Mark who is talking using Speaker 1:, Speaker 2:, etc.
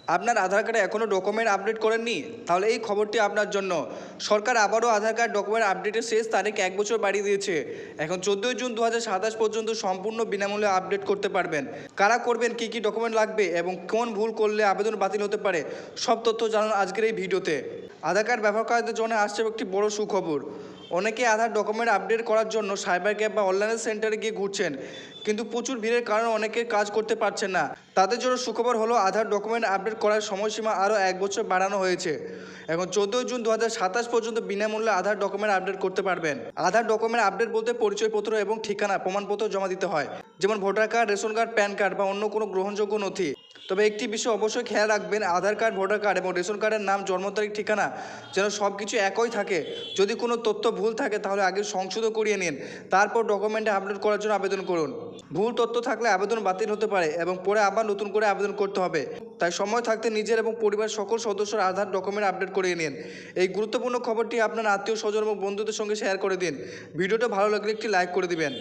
Speaker 1: আপনার আধার কার্ডে এখনও ডকুমেন্ট আপডেট করেননি? তাহলে এই খবরটি আপনার জন্য। সরকার আবারও আধার কার্ড ডকুমেন্ট আপডেটের শেষ তারিখ 1 বছর বাড়িয়ে দিয়েছে। এখন 14 জুন 2027 পর্যন্ত সম্পূর্ণ বিনামূল্যে আপডেট করতে পারবেন। কারা করবেন, কী কী ডকুমেন্ট লাগবে এবং কোন ভুল করলে আবেদন বাতিল হতে পারে, সব তথ্য জানান আজকের এই ভিডিওতে। আধার কার্ড ব্যবহারকারীদের জন্য আসছে একটি বড় সুখবর। অনেকে আধার ডকুমেন্ট আপডেট করার জন্য সাইবার ক্যাফে বা অনলাইন সেন্টারে গিয়ে ঘুরছেন, কিন্তু প্রচুর ভিড়ের কারণে অনেকে কাজ করতে পারছেন না। তাদের জন্য সুখবর হলো আধার ডকুমেন্ট আপডেট করার সময়সীমা আরও 1 বছর বাড়ানো হয়েছে। এখন 14 জুন 2027 পর্যন্ত বিনামূল্যে আধার ডকুমেন্ট আপডেট করতে পারবেন। আধার ডকুমেন্ট আপডেট বলতে পরিচয়পত্র এবং ঠিকানা প্রমাণপত্র জমা দিতে হয়, যেমন voter card, ration card, pan card বা অন্য কোনো গ্রহণযোগ্য নথি। তবে একটি বিষয় অবশ্যই খেয়াল রাখবেন, আধার কার্ড, ভোটার কার্ড এবং রেশন কার্ডের নাম, জন্ম তারিখ, ঠিকানা যেন সব কিছু একই থাকে। যদি কোনো তথ্য ভুল থাকে তাহলে আগে সংশোধন করিয়ে নিন, তারপর ডকুমেন্টে আপলোড করার জন্য আবেদন করুন। ভুল তথ্য থাকলে আবেদন বাতিল হতে পারে এবং পরে আবার নতুন করে আবেদন করতে হবে। তাই সময় থাকতে নিজের এবং পরিবারের সকল সদস্যর আধার ডকুমেন্ট আপডেট করিয়ে নিন। এই গুরুত্বপূর্ণ খবরটি আপনার আত্মীয় স্বজন এবং বন্ধুদের সঙ্গে শেয়ার করে দিন। ভিডিওটা ভালো লাগলে একটি লাইক করে দিবেন।